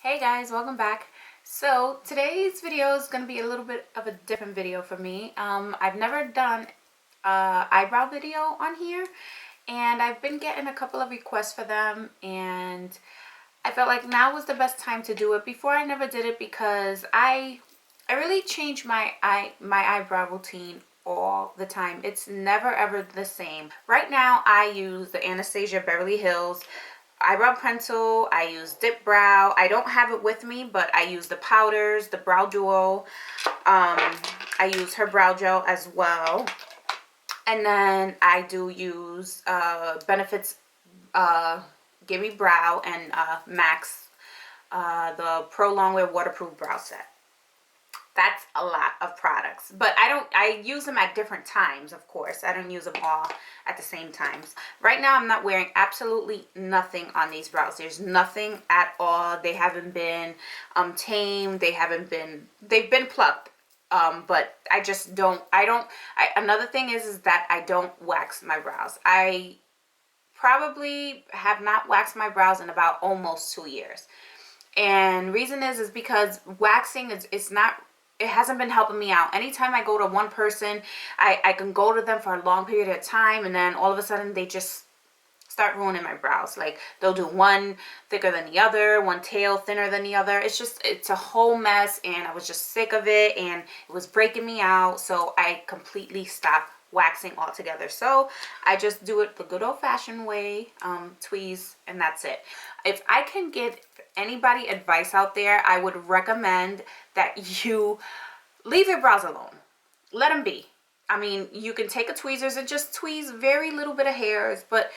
Hey guys, welcome back. So today's video is going to be a little bit of a different video for me. I've never done a eyebrow video on here, and I've been getting a couple of requests for them, and I felt like now was the best time to do it. Before I never did it because I really change my eyebrow routine all the time. It's never ever the same. Right now I use the Anastasia Beverly Hills eyebrow pencil. I use dip brow. I don't have it with me, but I use the powders, the brow duo. I use her brow gel as well, and then I do use Benefits Gimme Brow and Max the Pro Longwear Waterproof Brow Set. That's a lot of products, but I use them at different times. Of course, I don't use them all at the same times. Right now I'm not wearing absolutely nothing on these brows. There's nothing at all. They haven't been tamed. They've been plucked, but I just don't. Another thing is that I don't wax my brows. I probably have not waxed my brows in about almost 2 years, and reason is because waxing it's not, it hasn't been helping me out. Anytime I go to one person, I can go to them for a long period of time, and then all of a sudden they just start ruining my brows. Like, they'll do one thicker than the other, one tail thinner than the other. It's a whole mess, and I was just sick of it, and it was breaking me out. So I completely stopped waxing altogether. So I just do it the good old-fashioned way, tweeze, and that's it. If I can give anybody advice out there, I would recommend that you leave your brows alone. Let them be. I mean, you can take a tweezers and just tweeze very little bit of hairs, but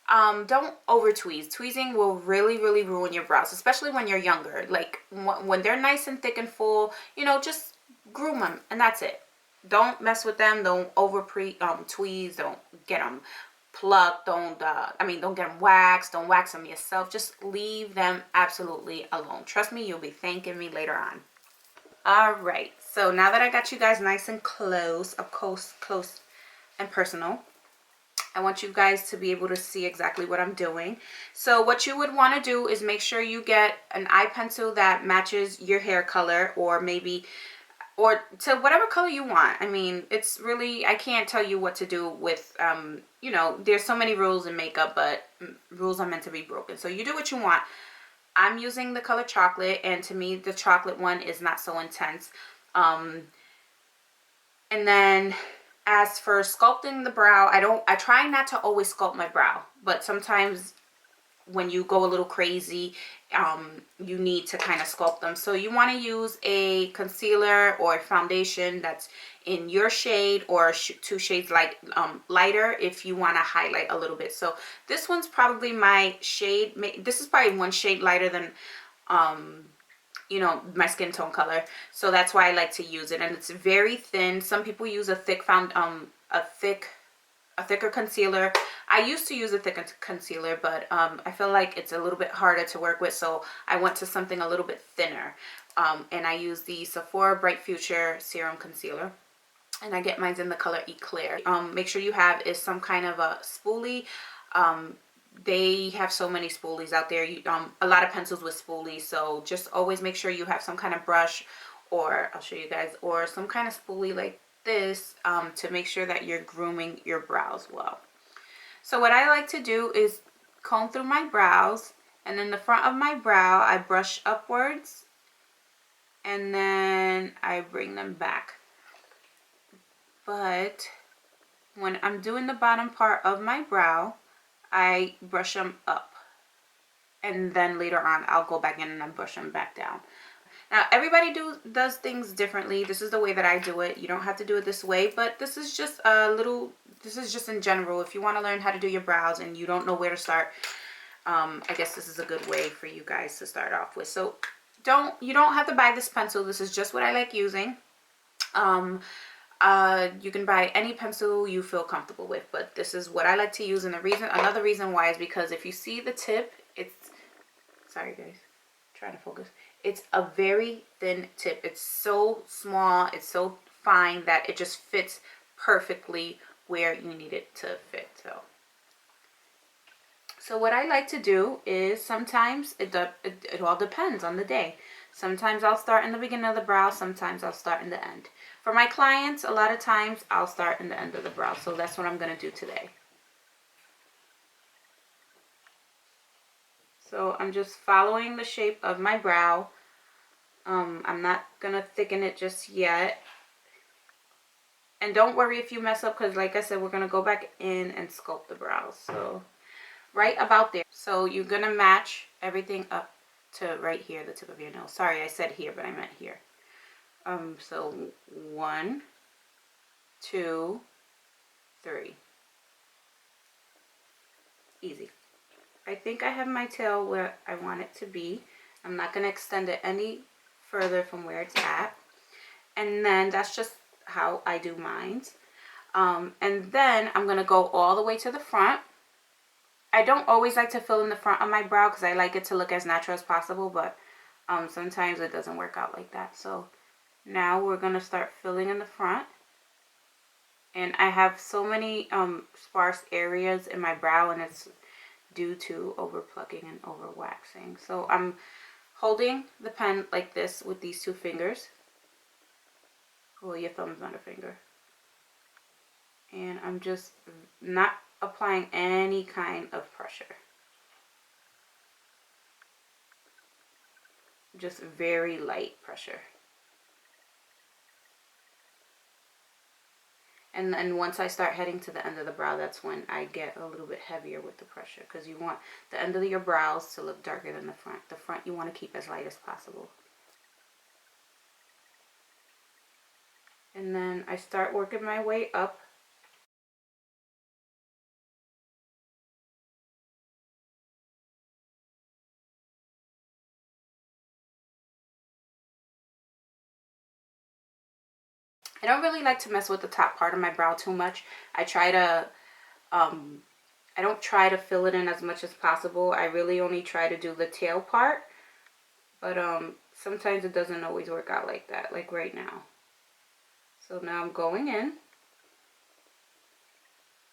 don't over tweeze. Tweezing will really ruin your brows, especially when you're younger. Like, when they're nice and thick and full, just groom them, and that's it. Don't mess with them. Don't over tweeze. Don't get them plucked. Don't get them waxed. Don't wax them yourself. Just leave them absolutely alone. Trust me, you'll be thanking me later on. All right, so now that I got you guys nice and close, up close and personal, I want you guys to be able to see exactly what I'm doing. So what you would want to do is make sure you get an eye pencil that matches your hair color, or to whatever color you want. I mean, it's really, I can't tell you what to do with, there's so many rules in makeup, but rules are meant to be broken. So you do what you want. I'm using the color Chocolate, and to me, the chocolate one is not so intense. And then as for sculpting the brow, I try not to always sculpt my brow, but sometimes when you go a little crazy, you need to kind of sculpt them. So you want to use a concealer or a foundation that's in your shade, or 2 shades lighter if you want to highlight a little bit. So this one's probably my shade. This is probably 1 shade lighter than my skin tone color, so that's why I like to use it. And it's very thin. Some people use a thicker concealer. I used to use a thicker concealer, but I feel like it's a little bit harder to work with, so I went to something a little bit thinner, and I use the Sephora Bright Future Serum Concealer, and I get mine in the color Eclair. Make sure you have is some kind of a spoolie. They have so many spoolies out there. A lot of pencils with spoolies, so just always make sure you have some kind of brush, or I'll show you guys, or some kind of spoolie like this, to make sure that you're grooming your brows well. So what I like to do is comb through my brows, and in the front of my brow I brush upwards, and then I bring them back. But when I'm doing the bottom part of my brow, I brush them up, and then later on I'll go back in and I brush them back down. Now, everybody does things differently. This is the way that I do it. You don't have to do it this way, but this is just in general. If you want to learn how to do your brows and you don't know where to start, I guess this is a good way for you guys to start off with. So you don't have to buy this pencil. This is just what I like using. You can buy any pencil you feel comfortable with, but this is what I like to use. And another reason why is because if you see the tip, sorry guys, trying to focus. It's a very thin tip. It's so small, it's so fine that it just fits perfectly where you need it to fit. So what I like to do is sometimes it all depends on the day. Sometimes I'll start in the beginning of the brow, sometimes I'll start in the end. For my clients, a lot of times I'll start in the end of the brow. So that's what I'm going to do today. So I'm just following the shape of my brow. I'm not going to thicken it just yet. And don't worry if you mess up, because like I said, we're going to go back in and sculpt the brows. So right about there. So you're going to match everything up to right here, the tip of your nose. Sorry, I said here, but I meant here. So 1, 2, 3. Easy. I think I have my tail where I want it to be. I'm not going to extend it any further from where it's at. And then that's just how I do mine. And then I'm going to go all the way to the front. I don't always like to fill in the front of my brow because I like it to look as natural as possible, but sometimes it doesn't work out like that. So now we're going to start filling in the front. And I have so many sparse areas in my brow, and it's due to over plucking and over waxing. So I'm holding the pen like this with these 2 fingers. Well, your thumb is not a finger. And I'm just not applying any kind of pressure. Just very light pressure. And then once I start heading to the end of the brow, that's when I get a little bit heavier with the pressure, because you want the end of your brows to look darker than the front. The front you want to keep as light as possible. And then I start working my way up. I don't really like to mess with the top part of my brow too much. I try to, I don't try to fill it in as much as possible. I really only try to do the tail part. But sometimes it doesn't always work out like that, like right now. So now I'm going in.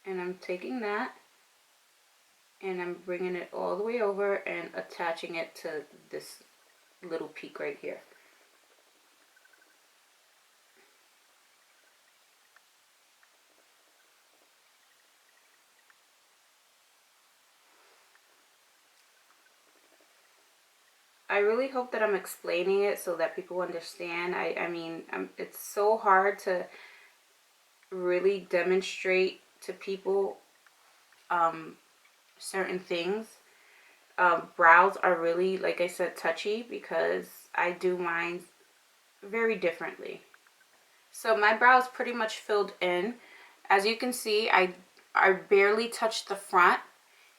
And I'm taking that. And I'm bringing it all the way over and attaching it to this little peak right here. I really hope that I'm explaining it so that people understand. I mean, it's so hard to really demonstrate to people certain things. Brows are really, like I said, touchy because I do mine very differently. So my brow is pretty much filled in. As you can see, I barely touched the front,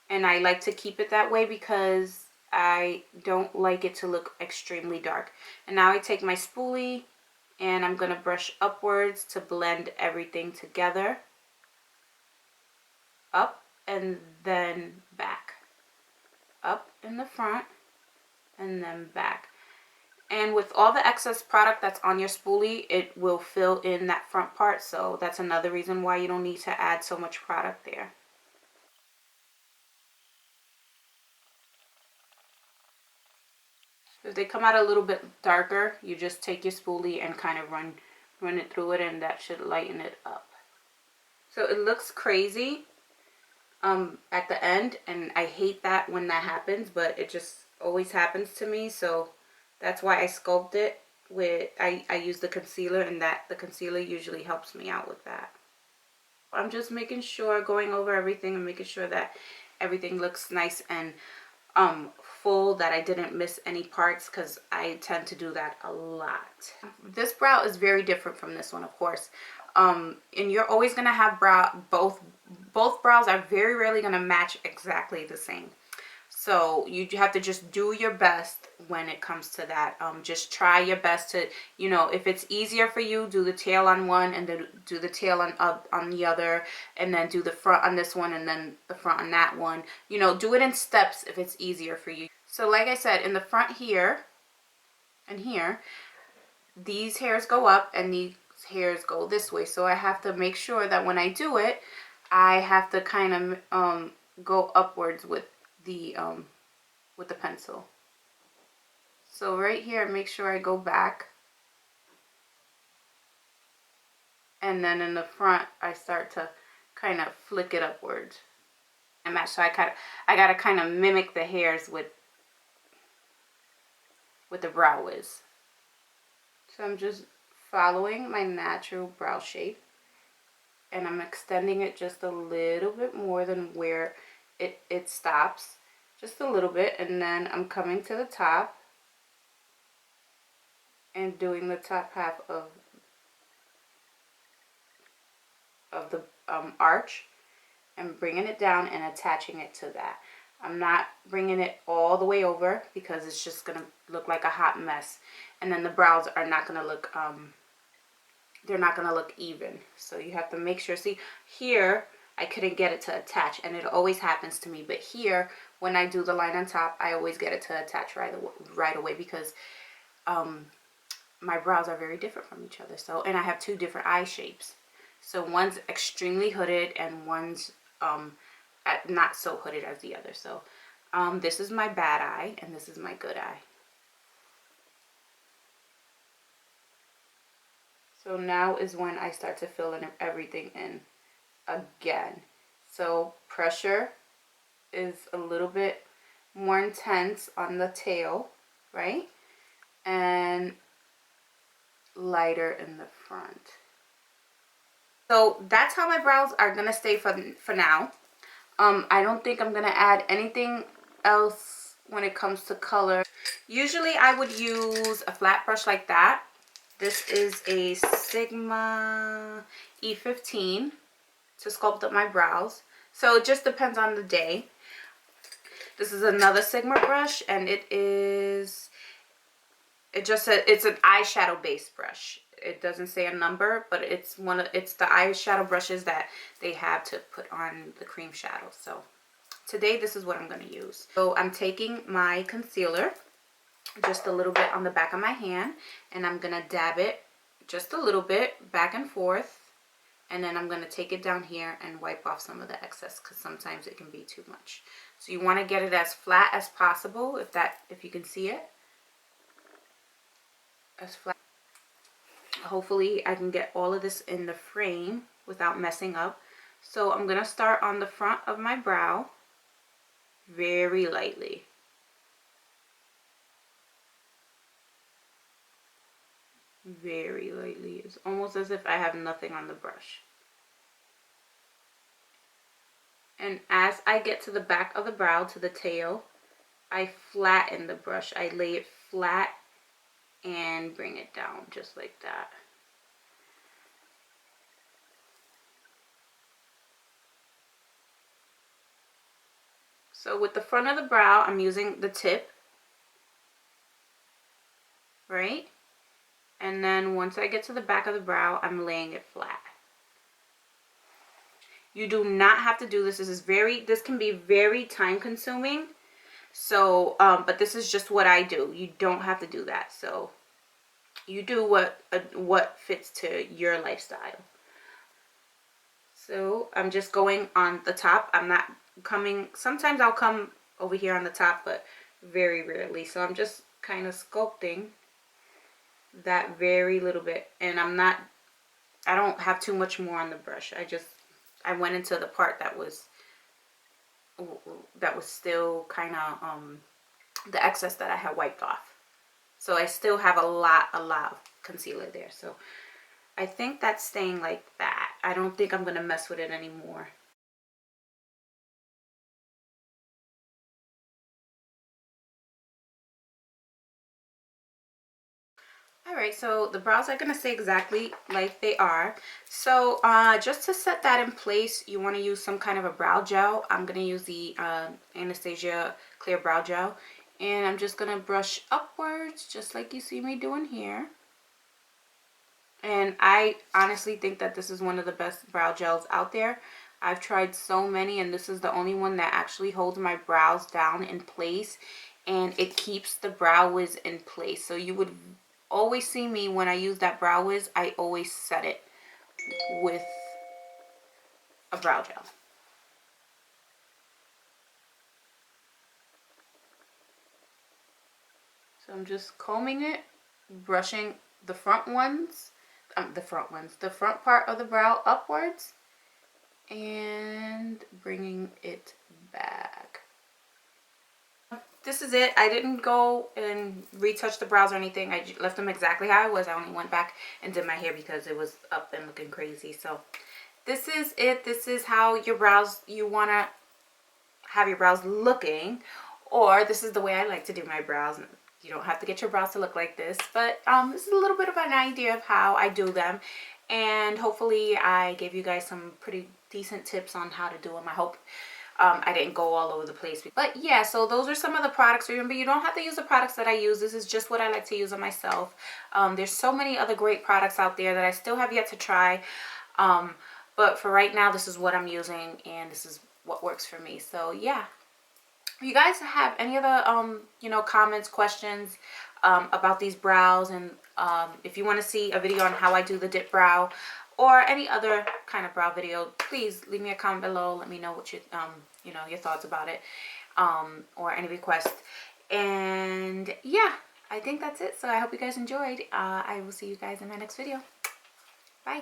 and I like to keep it that way because I don't like it to look extremely dark. And now I take my spoolie and I'm going to brush upwards to blend everything together. Up and then back. Up in the front and then back. And with all the excess product that's on your spoolie, it will fill in that front part. So that's another reason why you don't need to add so much product there. If they come out a little bit darker, you just take your spoolie and kind of run it through it, and that should lighten it up. So it looks crazy at the end, and I hate that when that happens, but it just always happens to me. So that's why I sculpt it with, I use the concealer, and the concealer usually helps me out with that. I'm just making sure, going over everything and making sure that everything looks nice and full, that I didn't miss any parts, because I tend to do that a lot. This brow is very different from this one, of course. And you're always gonna have both brows are very rarely gonna match exactly the same. So you have to just do your best when it comes to that. Just try your best to, you know, if it's easier for you, do the tail on one and then do the tail on the other, and then do the front on this one and then the front on that one. You know, do it in steps if it's easier for you. So like I said, in the front here and here, these hairs go up and these hairs go this way. So I have to make sure that when I do it, I have to kind of go upwards with the with the pencil. So right here, make sure I go back, and then in the front I start to kind of flick it upwards and match. So I gotta kind of mimic the hairs with the brow wiz. So I'm just following my natural brow shape, and I'm extending it just a little bit more than where it stops, just a little bit, and then I'm coming to the top and doing the top half of the arch, and bringing it down and attaching it to that. I'm not bringing it all the way over because it's just gonna look like a hot mess, and then the brows are not gonna look they're not gonna look even. So you have to make sure. See here, I couldn't get it to attach, and it always happens to me, but here when I do the line on top, I always get it to attach right away because my brows are very different from each other. So, and I have two different eye shapes. So one's extremely hooded and one's not so hooded as the other. So this is my bad eye and this is my good eye. So now is when I start to fill in everything in again. So pressure is a little bit more intense on the tail, right? And lighter in the front. So that's how my brows are gonna stay for now. I don't think I'm gonna add anything else when it comes to color. Usually I would use a flat brush like that. This is a Sigma E15 to sculpt up my brows. So it just depends on the day. This is another Sigma brush, and it's an eyeshadow based brush. It doesn't say a number, but it's the eyeshadow brushes that they have to put on the cream shadow. So today this is what I'm going to use. So I'm taking my concealer just a little bit on the back of my hand, and I'm going to dab it just a little bit back and forth, and then I'm going to take it down here and wipe off some of the excess because sometimes it can be too much. So you want to get it as flat as possible, if you can see it, as flat. Hopefully I can get all of this in the frame without messing up. So I'm going to start on the front of my brow very lightly. Very lightly. It's almost as if I have nothing on the brush. And as I get to the back of the brow, to the tail, I flatten the brush. I lay it flat and bring it down just like that. So with the front of the brow, I'm using the tip, right? And then once I get to the back of the brow, I'm laying it flat. You do not have to do this. This can be very time consuming. So, but this is just what I do. You don't have to do that. So you do what fits to your lifestyle. So I'm just going on the top. I'm not coming, sometimes I'll come over here on the top, but very rarely. So I'm just kind of sculpting that very little bit, and I don't have too much more on the brush. I went into the part that was still kind of the excess that I had wiped off. So I still have a lot of concealer there. So I think that's staying like that. I don't think I'm going to mess with it anymore. Alright, so the brows are going to stay exactly like they are. So just to set that in place, you want to use some kind of a brow gel. I'm going to use the Anastasia Clear Brow Gel. And I'm just going to brush upwards, just like you see me doing here. And I honestly think that this is one of the best brow gels out there. I've tried so many, and this is the only one that actually holds my brows down in place. And it keeps the brow wiz in place. So you would always see me when I use that brow wiz, I always set it with a brow gel. So I'm just combing it, brushing the front ones, the front part of the brow upwards, and bringing it back. This is it. I didn't go and retouch the brows or anything. I left them exactly how I was. I only went back and did my hair because it was up and looking crazy. So this is it. This is how your brows, you want to have your brows looking, or this is the way I like to do my brows. You don't have to get your brows to look like this, but this is a little bit of an idea of how I do them, and hopefully I gave you guys some pretty decent tips on how to do them. I hope I didn't go all over the place, but yeah, so those are some of the products. Remember, you don't have to use the products that I use. This is just what I like to use on myself. There's so many other great products out there that I still have yet to try, but for right now, this is what I'm using, and this is what works for me. So yeah, if you guys have any other you know, comments, questions about these brows, and if you want to see a video on how I do the dip brow or any other kind of brow video, please leave me a comment below. Let me know what you you know, your thoughts about it, or any requests. And yeah, I think that's it. So I hope you guys enjoyed. I will see you guys in my next video. Bye.